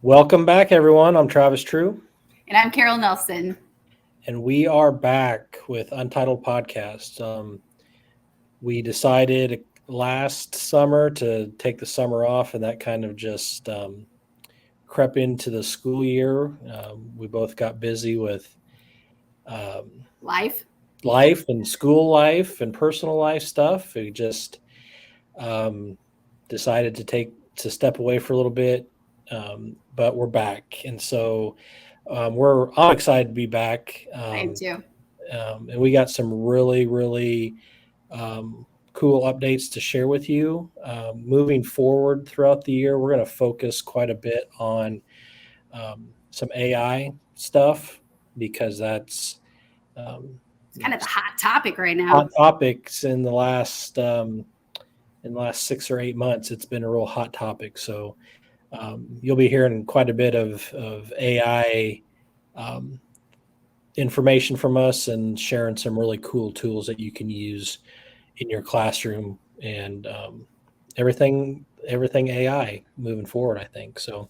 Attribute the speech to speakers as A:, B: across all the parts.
A: Welcome back, everyone. I'm Travis True,
B: And I'm Carol Nelson.
A: and we are back with Untitled Podcast. We decided last summer to take the summer off, and that kind of just crept into the school year. We both got busy with um,
B: Life.
A: life and school life and personal life stuff. We just um, decided to step away for a little bit, but we're back, and so I'm excited to be back.
B: I am too.
A: And we got some really um, cool updates to share with you. Moving forward throughout the year, we're going to focus quite a bit on some AI stuff because that's um,
B: It's kind of the hot topic right
A: hot
B: now.
A: topics in the last 6 or 8 months. It's been a real hot topic. So you'll be hearing quite a bit of AI um, information from us and sharing some really cool tools that you can use in your classroom and everything AI moving forward. I think so. All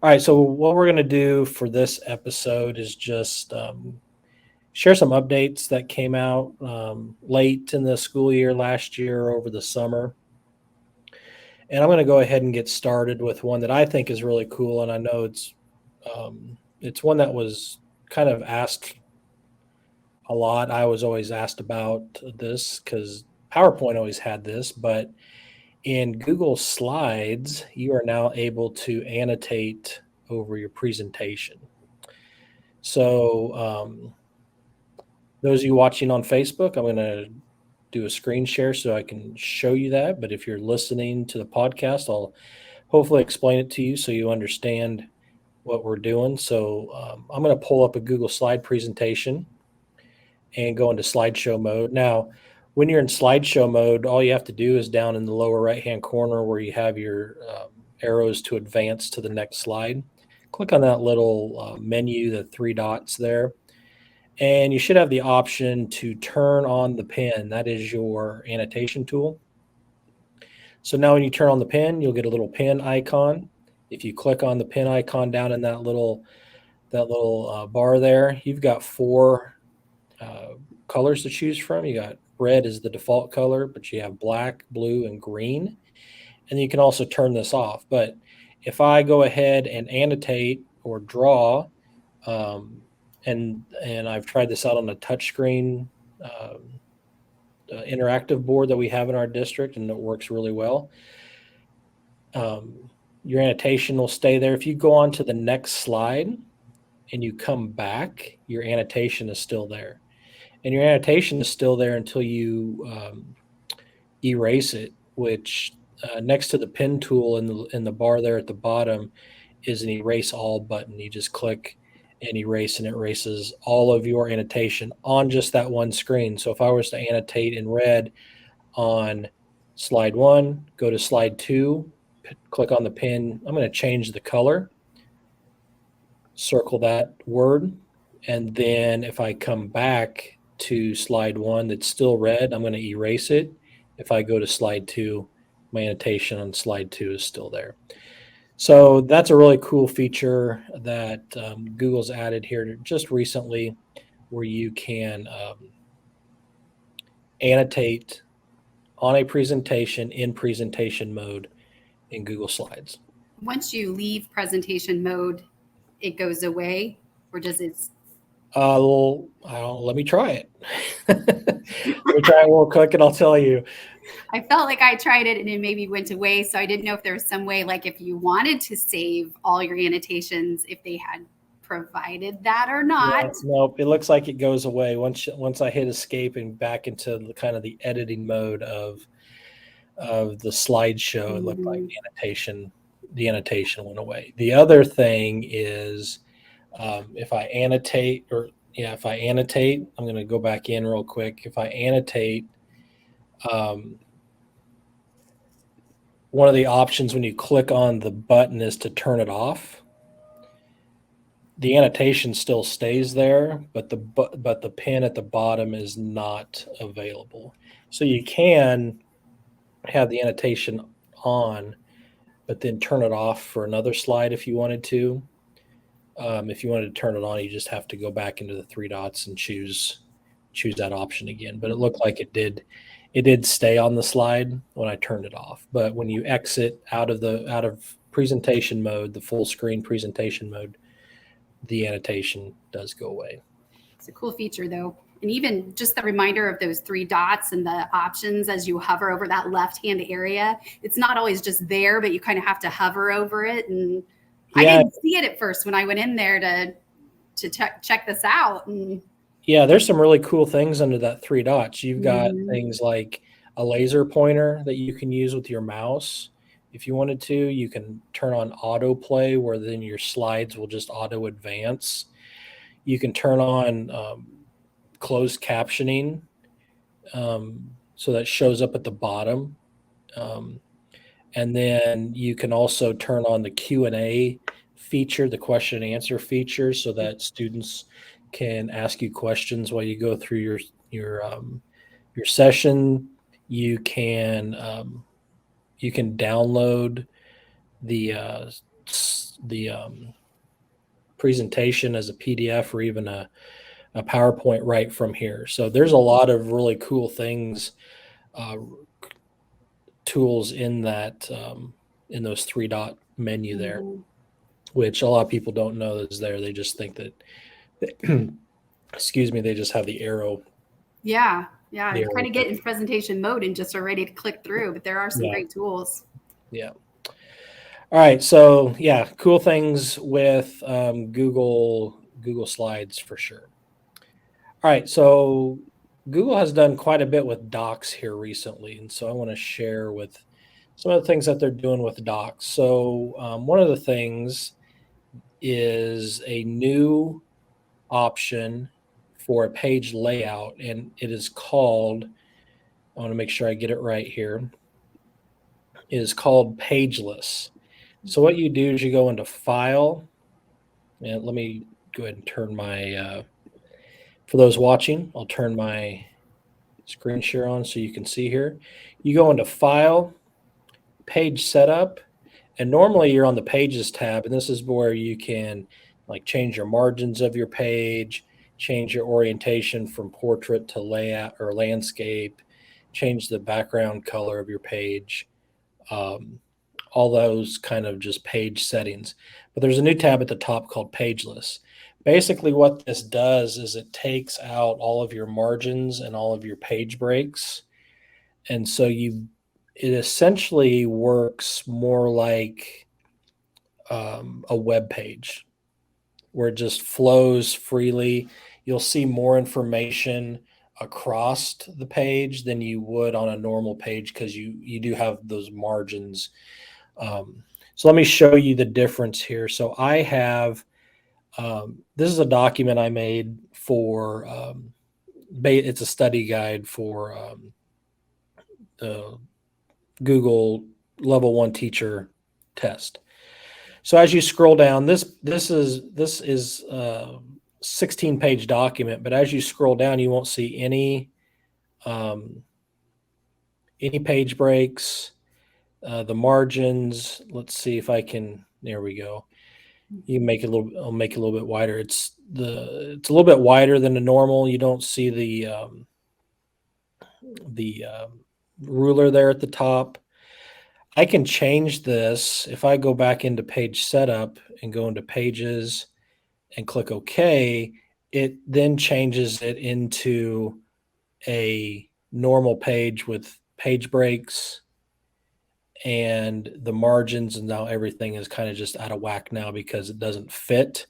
A: right. So what we're going to do for this episode is just share some updates that came out late in the school year last year over the summer. And I'm going to go ahead and get started with one that I think is really cool, and I know it's one that was kind of asked a lot. I was always asked about this because PowerPoint always had this, but in Google Slides, you are now able to annotate over your presentation. So, those of you watching on Facebook, I'm going to do a screen share so I can show you that. But if you're listening to the podcast, I'll hopefully explain it to you so you understand what we're doing. So, I'm going to pull up a Google Slide presentation and go into slideshow mode. Now, when you're in slideshow mode, all you have to do is down in the lower right-hand corner where you have your arrows to advance to the next slide. Click on that little menu, the three dots there, and you should have the option to turn on the pen. That is your annotation tool. So now when you turn on the pen, you'll get a little pen icon. If you click on the pen icon down in that little bar there, you've got four uh, colors to choose from. You got red is the default color, but you have black, blue, and green. And you can also turn this off. But if I go ahead and annotate or draw, um, and I've tried this out on a touchscreen interactive board that we have in our district, and it works really well. Um, your annotation will stay there. If you go on to the next slide and you come back, your annotation is still there. And your annotation is still there until you erase it, which next to the pen tool in the bar there at the bottom is an erase all button. You just click and erase, and it erases all of your annotation on just that one screen. So if I was to annotate in red on slide one, go to slide two, click on the pen. I'm going to change the color, circle that word, and then if I come back to slide one that's still red, I'm going to erase it. If I go to slide two, my annotation on slide two is still there. So that's a really cool feature that Google's added here just recently, where you can annotate on a presentation in presentation mode in Google Slides.
B: Once you leave presentation mode, it goes away, or does it?
A: Let me try it. Let me try it real quick, and I'll tell you.
B: I felt like I tried it and it maybe went away. So I didn't know if there was some way, like if you wanted to save all your annotations, if they had provided that or not.
A: Nope, it looks like it goes away once I hit escape and back into the kind of the editing mode of the slideshow. It looked like the annotation went away. The other thing is if I annotate, I'm going to go back in real quick. If I annotate, one of the options when you click on the button is to turn it off. The annotation still stays there, but the pen at the bottom is not available. So you can have the annotation on, but then turn it off for another slide if you wanted to. If you wanted to turn it on, you just have to go back into the three dots and choose that option again. But it looked like it did stay on the slide when I turned it off. But when you exit out of presentation mode, the full screen presentation mode, the annotation does go away.
B: It's a cool feature though. And even just the reminder of those three dots and the options as you hover over that left-hand area, it's not always just there, but you kind of have to hover over it. And I didn't see it at first when I went in there to check this out. And
A: yeah, there's some really cool things under that three dots. You've got things like a laser pointer that you can use with your mouse. If you wanted to, you can turn on autoplay where then your slides will just auto advance. You can turn on closed captioning, so that shows up at the bottom. And then you can also turn on the Q&A feature, the question and answer feature, so that students can ask you questions while you go through your session. You can download the presentation as a PDF or even a PowerPoint right from here. So there's a lot of really cool things, tools in that in those three dot menu there, which a lot of people don't know is there. They just think that excuse me, they just have the arrow.
B: Yeah, you kind of get in presentation mode and just are ready to click through, but there are some great tools.
A: Yeah. All right, so yeah, cool things with Google Slides for sure. All right, so Google has done quite a bit with Docs here recently, and so I want to share with some of the things that they're doing with Docs. So one of the things is a new option for a page layout, and it is called, I want to make sure I get it right here, it is called Pageless. So what you do is you go into File, and let me go ahead and turn my, for those watching, I'll turn my screen share on so you can see here. You go into File, Page Setup, and normally you're on the Pages tab, and this is where you can like change your margins of your page, change your orientation from portrait to layout or landscape, change the background color of your page, all those kind of just page settings. But there's a new tab at the top called Pageless. Basically what this does is it takes out all of your margins and all of your page breaks. And so it essentially works more like a web page where it just flows freely. You'll see more information across the page than you would on a normal page because you do have those margins. So let me show you the difference here. So I have, this is a document I made for, it's a study guide for the Google Level 1 teacher test. So as you scroll down, this is a 16-page document, but as you scroll down, you won't see any page breaks, the margins. Let's see if I can. There we go. You can make it a little. I'll make it a little bit wider. It's a little bit wider than the normal. You don't see the ruler there at the top. I can change this if I go back into page setup and go into pages and click OK. It then changes it into a normal page with page breaks and the margins, and now everything is kind of just out of whack now because it doesn't fit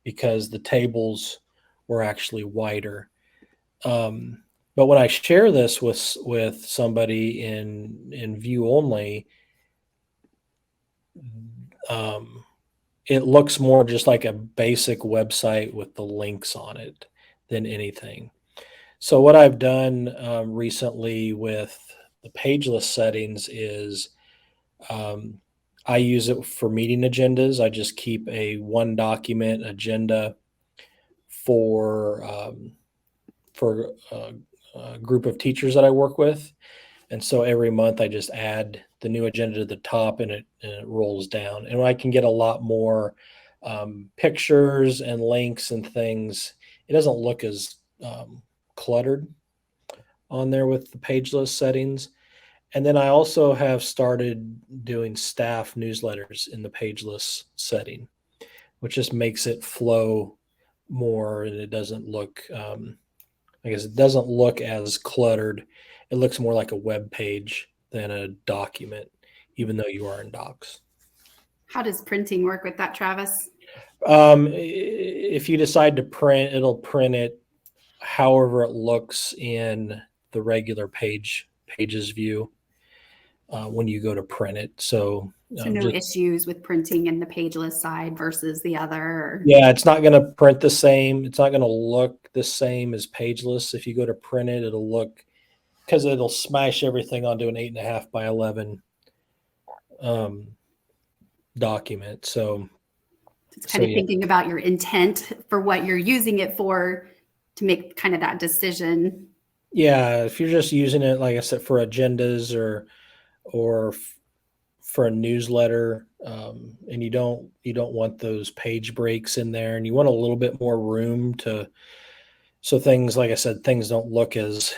A: because the tables were actually wider. But when I share this with somebody in view only, it looks more just like a basic website with the links on it than anything. So what I've done recently with the pageless settings is I use it for meeting agendas. I just keep a one document agenda for a group of teachers that I work with. And so every month I just add the new agenda to the top, and it rolls down. And I can get a lot more pictures and links and things. It doesn't look as cluttered on there with the page list settings. And then I also have started doing staff newsletters in the page list setting, which just makes it flow more, and it doesn't look, I guess it doesn't look as cluttered. It looks more like a web page than a document, even though you are in Docs.
B: How does printing work with that, Travis?
A: If you decide to print, it'll print it however it looks in the regular pages view when you go to print it. So
B: No issues with printing in the pageless side versus the other? Or...
A: Yeah, it's not going to print the same. It's not going to look the same as pageless. If you go to print it, it'll look, because it'll smash everything onto an 8.5 by 11 document. So
B: it's kind of thinking about your intent for what you're using it for to make kind of that decision.
A: Yeah, if you're just using it, like I said, for agendas or for a newsletter, and you don't want those page breaks in there, and you want a little bit more room so things, like I said, things don't look as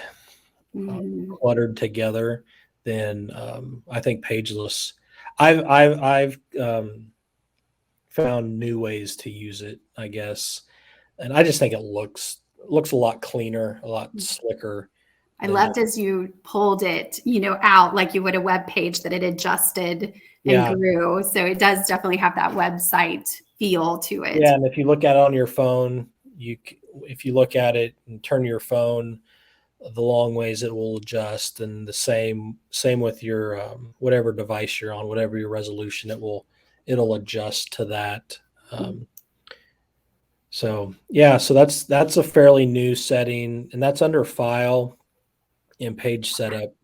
A: cluttered together, then I think pageless. I've found new ways to use it, I guess, and I just think it looks a lot cleaner, a lot slicker.
B: I loved as you pulled it, out like you would a web page, that it adjusted and grew. So it does definitely have that website feel to it.
A: Yeah, and if you look at it on your phone, if you look at it and turn your phone the long ways, it will adjust. And the same with your whatever device you're on, whatever your resolution, it'll adjust to that. So that's a fairly new setting, and that's under File and Page Setup,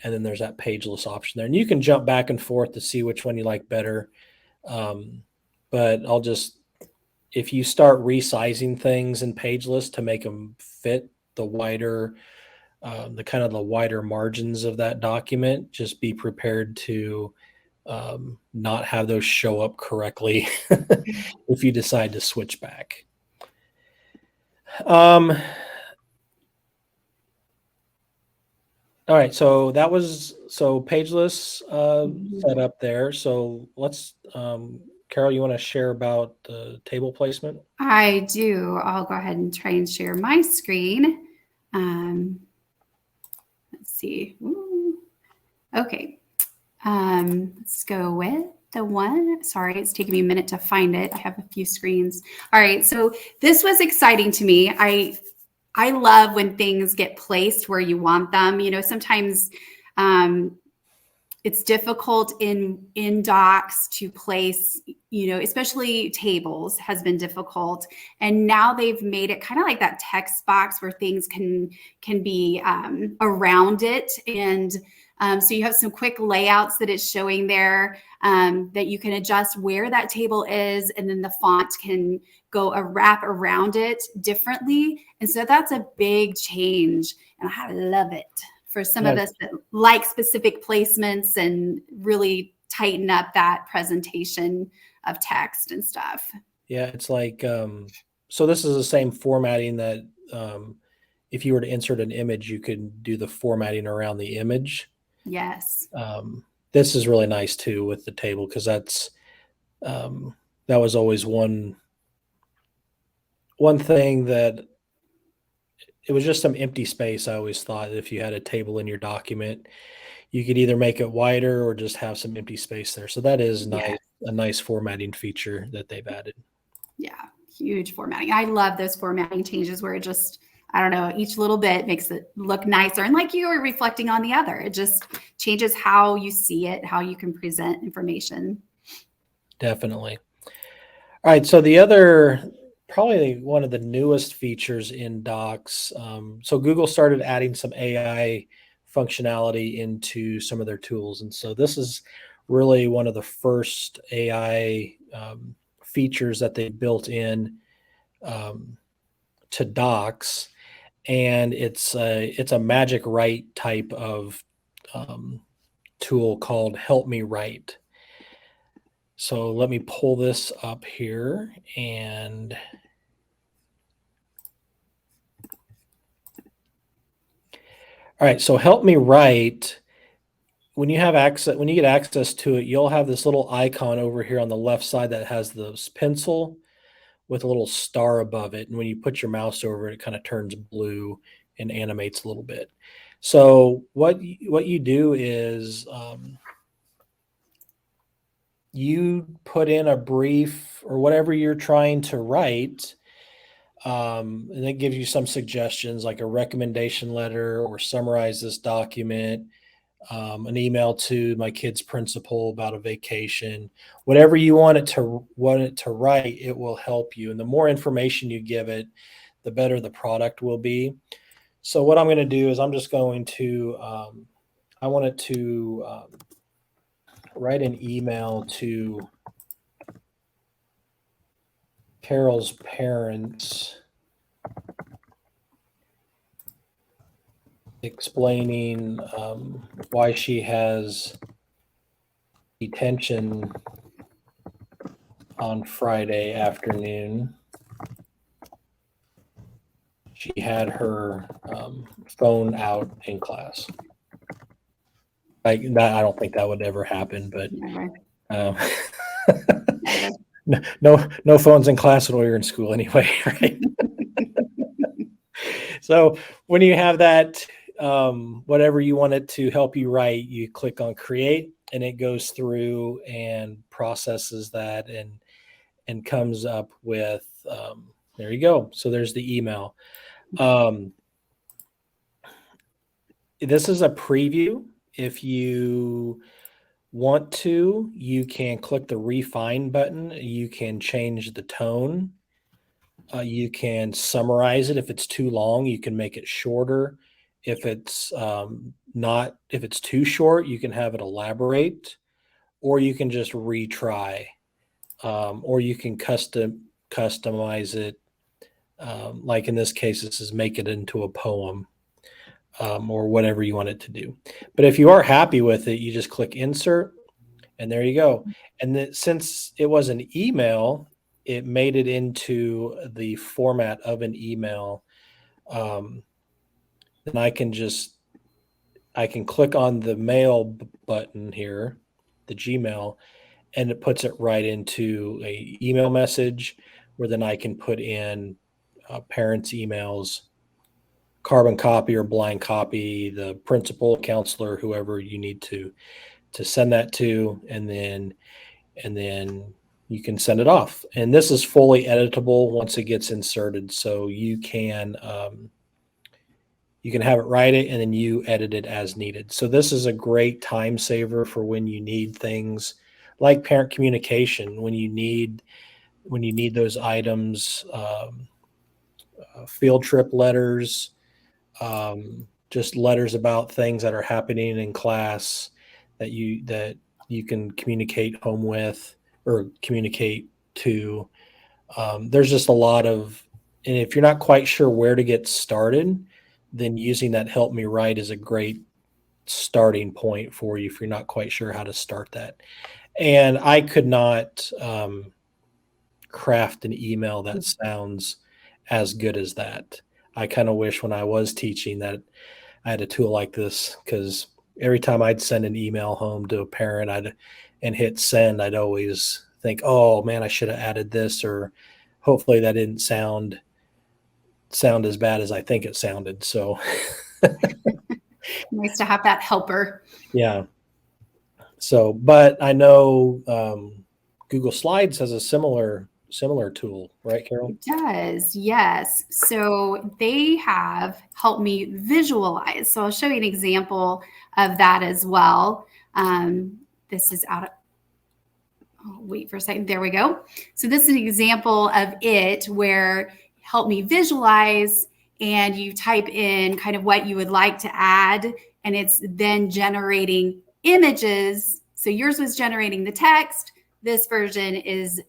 A: and then there's that pageless option there, and you can jump back and forth to see which one you like better. But if you start resizing things in pageless to make them fit the wider, the wider margins of that document, just be prepared to not have those show up correctly if you decide to switch back. All right, so that was pageless set up there. So let's, Carol, you want to share about the table placement?
B: I do. I'll go ahead and try and share my screen. Let's see. Ooh. Okay. Let's go with the one. Sorry, it's taking me a minute to find it. I have a few screens. All right, so this was exciting to me. I love when things get placed where you want them. Sometimes it's difficult in docs to place, especially tables has been difficult. And now they've made it kind of like that text box where things can be around it. And so you have some quick layouts that it's showing there that you can adjust where that table is, and then the font can go a wrap around it differently. And so that's a big change, and I love it for some of us that like specific placements and really tighten up that presentation of text and stuff.
A: Yeah, it's like, so this is the same formatting that if you were to insert an image, you could do the formatting around the image.
B: Yes.
A: This is really nice too with the table, because that was always one thing that it was just some empty space. I always thought that if you had a table in your document, you could either make it wider or just have some empty space there. So that is nice, a nice formatting feature that they've added.
B: Yeah, huge formatting. I love those formatting changes where it just, I don't know, each little bit makes it look nicer. And like you were reflecting on the other, it just changes how you see it, how you can present information.
A: Definitely. All right. So the other, probably one of the newest features in Docs. So Google started adding some AI functionality into some of their tools. And so this is really one of the first AI features that they built in to Docs. And it's a magic write type of tool called Help Me Write. So let me pull this up here, and all right, so Help Me Write, when you get access to it, you'll have this little icon over here on the left side that has this pencil with a little star above it. And when you put your mouse over it, it kind of turns blue and animates a little bit. So what you do is you put in a brief or whatever you're trying to write, and it gives you some suggestions like a recommendation letter or summarize this document, an email to my kid's principal about a vacation, whatever you want it to write, it will help you. And the more information you give it, the better the product will be. So what I'm going to do is I'm just going to, I want it to write an email to Carol's parents explaining why she has detention on Friday afternoon. She had her phone out in class. I don't think that would ever happen, but no phones in class when we were in school anyway, right? So when you have that, whatever you want it to help you write, you click on create, and it goes through and processes that and comes up with, there you go. So there's the email. This is a preview. If you want to, you can click the refine button. You can change the tone. You can summarize it. If it's too long, you can make it shorter. If it's if it's too short, you can have it elaborate, or you can just retry, or you can customize it. Like in this case, this is make it into a poem, or whatever you want it to do. But if you are happy with it, you just click insert, and there you go. And then, since it was an email, it made it into the format of an email. Then I can click on the mail button here, the Gmail, and it puts it right into a email message where then I can put in parents' emails, carbon copy or blind copy, the principal, counselor, whoever you need to send that to, and then you can send it off. And this is fully editable once it gets inserted, so you can have it write it and then you edit it as needed. So this is a great time saver for when you need things like parent communication, when you need those items, field trip letters, just letters about things that are happening in class that you can communicate home with or communicate to. There's just a lot of, and if you're not quite sure where to get started, then using that Help Me Write is a great starting point for you if you're not quite sure how to start that. And I could not craft an email that sounds as good as that. I kind of wish when I was teaching that I had a tool like this, because every time I'd send an email home to a parent and hit send, I'd always think, oh man, I should have added this, or hopefully that didn't sound as bad as I think it sounded. So
B: nice to have that helper.
A: Yeah. So, but I know Google Slides has a similar tool, right, Carol?
B: It does, yes. So they have helped me visualize. So I'll show you an example of that as well. This is out of, wait for a second. There we go. So this is an example of it where help me visualize, and you type in kind of what you would like to add, and it's then generating images. So yours was generating the text. This version is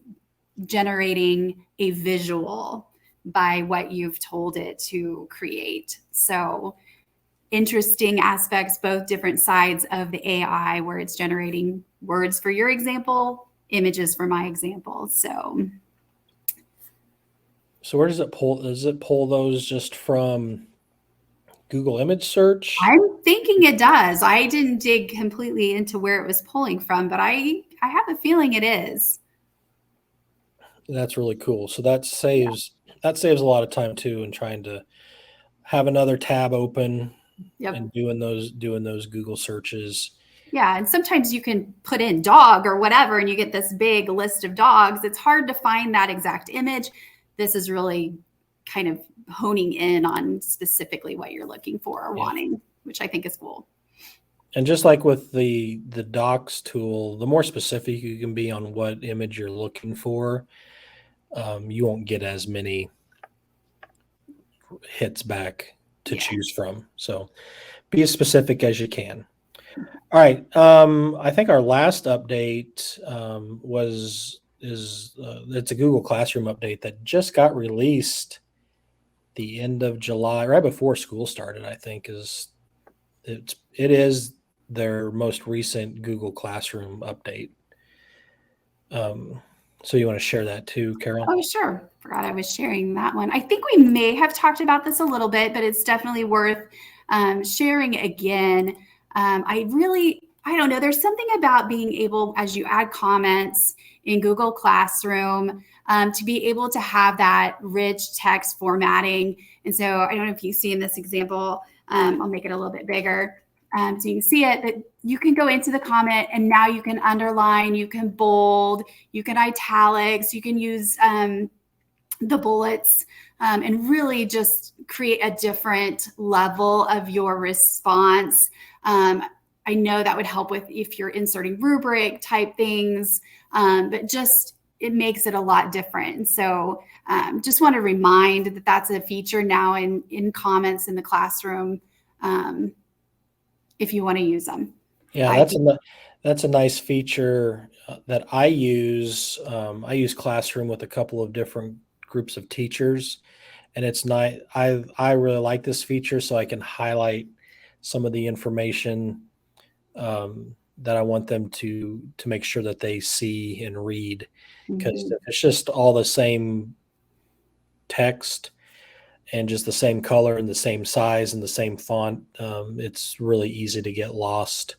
B: generating a visual by what you've told it to create. So interesting aspects, both different sides of the AI, where it's generating words for your example, images for my example. So
A: where does it pull? Does it pull those just from Google image search?
B: I'm thinking it does. I didn't dig completely into where it was pulling from, but I have a feeling it is.
A: That's really cool. So that saves a lot of time too in trying to have another tab open
B: Yep.
A: and doing those Google searches.
B: Yeah, and sometimes you can put in dog or whatever, and you get this big list of dogs. It's hard to find that exact image. This is really kind of honing in on specifically what you're looking for or wanting, which I think is cool.
A: And just like with the docs tool, the more specific you can be on what image you're looking for, you won't get as many hits back to choose from. So be as specific as you can. All right. I think our last update it's a Google Classroom update that just got released the end of July, right before school started. I think it is their most recent Google Classroom update. So you want to share that too, Carol?
B: Oh, sure. Forgot I was sharing that one. I think we may have talked about this a little bit, but it's definitely worth sharing again. I don't know. There's something about being able, as you add comments in Google Classroom, to be able to have that rich text formatting. And so I don't know if you see in this example, I'll make it a little bit bigger. So you can see it, that you can go into the comment and now you can underline, you can bold, you can italics, you can use the bullets and really just create a different level of your response. I know that would help with if you're inserting rubric type things, but just it makes it a lot different. So just want to remind that that's a feature now in comments in the classroom. If you want to use them.
A: Yeah, that's a nice feature that I use. I use Classroom with a couple of different groups of teachers, and it's nice. I really like this feature, so I can highlight some of the information that I want them to make sure that they see and read. Because if it's just all the same text and just the same color and the same size and the same font, it's really easy to get lost,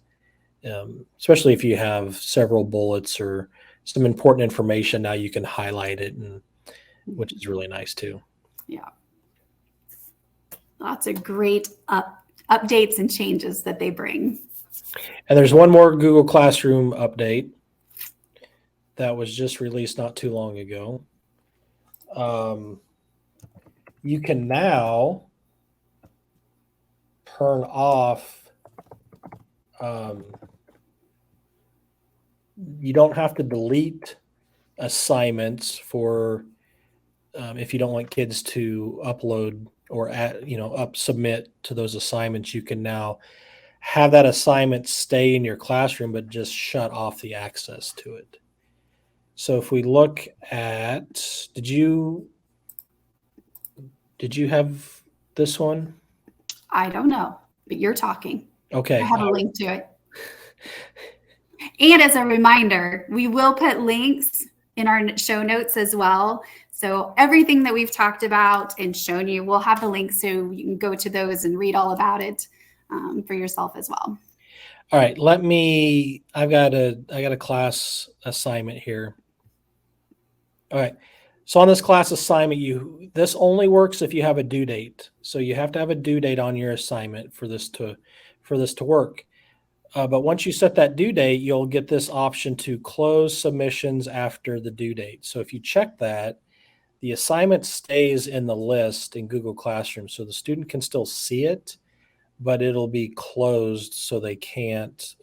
A: especially if you have several bullets or some important information. Now you can highlight it, which is really nice too.
B: Yeah. Lots of great updates and changes that they bring.
A: And there's one more Google Classroom update that was just released not too long ago. You can now turn off, you don't have to delete assignments for if you don't want kids to upload or submit to those assignments. You can now have that assignment stay in your classroom, but just shut off the access to it. So if we look at, did you have this one?
B: I don't know, but you're talking.
A: Okay.
B: I have a link to it. And as a reminder, we will put links in our show notes as well. So everything that we've talked about and shown you, we'll have the links so you can go to those and read all about it for yourself as well.
A: All right, I've got a class assignment here. All right. So on this class assignment, this only works if you have a due date. So you have to have a due date on your assignment for this to work. But once you set that due date, you'll get this option to close submissions after the due date. So if you check that, the assignment stays in the list in Google Classroom. So the student can still see it, but it'll be closed so they can't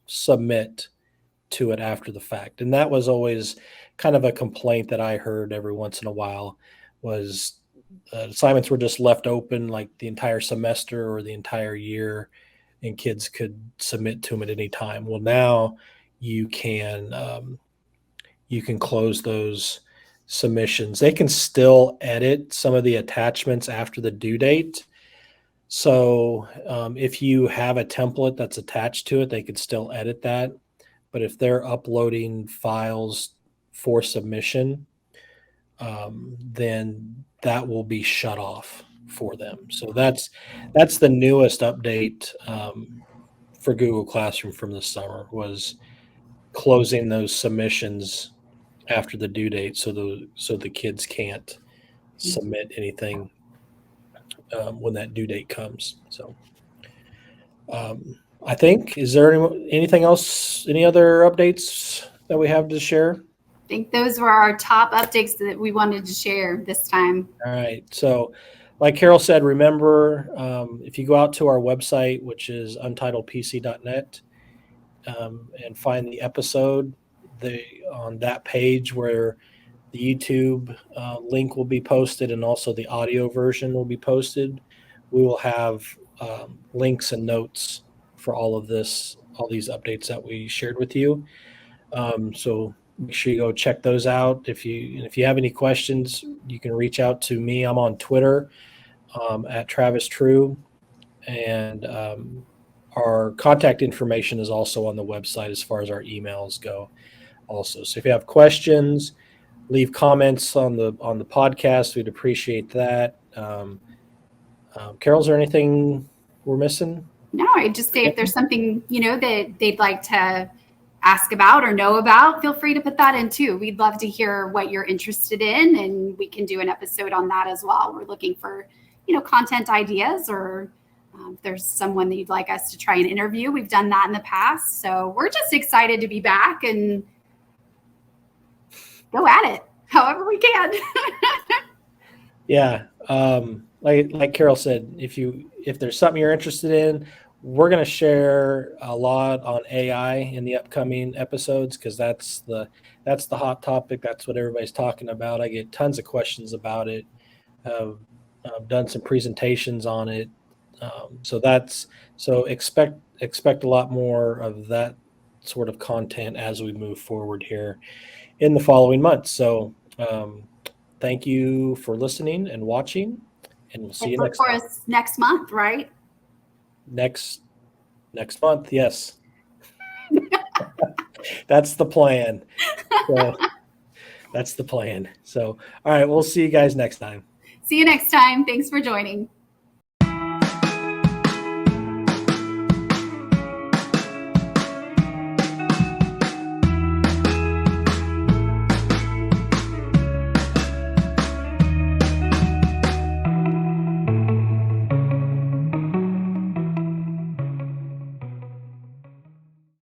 A: submit to it after the fact. And that was always kind of a complaint that I heard every once in a while, was assignments were just left open like the entire semester or the entire year, and kids could submit to them at any time. Well, now you can close those submissions. They can still edit some of the attachments after the due date. So if you have a template that's attached to it, they could still edit that. But if they're uploading files for submission, then that will be shut off for them. So that's the newest update for Google Classroom from this summer, was closing those submissions after the due date, so the kids can't submit anything when that due date comes. So I think, is there anything else, any other updates that we have to share?
B: I think those were our top updates that we wanted to share this time.
A: All right. So, like Carol said, remember, if you go out to our website, which is untitledpc.net, and find the episode, on that page where the YouTube link will be posted, and also the audio version will be posted, we will have links and notes for all these updates that we shared with you. So make sure you go check those out. If you have any questions, you can reach out to me. I'm on Twitter at Travis True, and our contact information is also on the website as far as our emails go also. So if you have questions, leave comments on the podcast. We'd appreciate that. Carol, is there anything we're missing?
B: No, I'd just say if there's something, that they'd like to ask about or know about, feel free to put that in too. We'd love to hear what you're interested in, and we can do an episode on that as well. We're looking for, content ideas, or if there's someone that you'd like us to try and interview. We've done that in the past. So we're just excited to be back and go at it however we can.
A: Yeah. Like Carol said, if there's something you're interested in, we're going to share a lot on AI in the upcoming episodes, because that's the hot topic. That's what everybody's talking about. I get tons of questions about it. I've done some presentations on it. So expect a lot more of that sort of content as we move forward here in the following months. So thank you for listening and watching, and we'll see you next time.
B: Look for us next month, right?
A: Next month, yes. That's the plan. So, that's the plan. So, all right, we'll see you guys next time.
B: See you next time. Thanks for joining.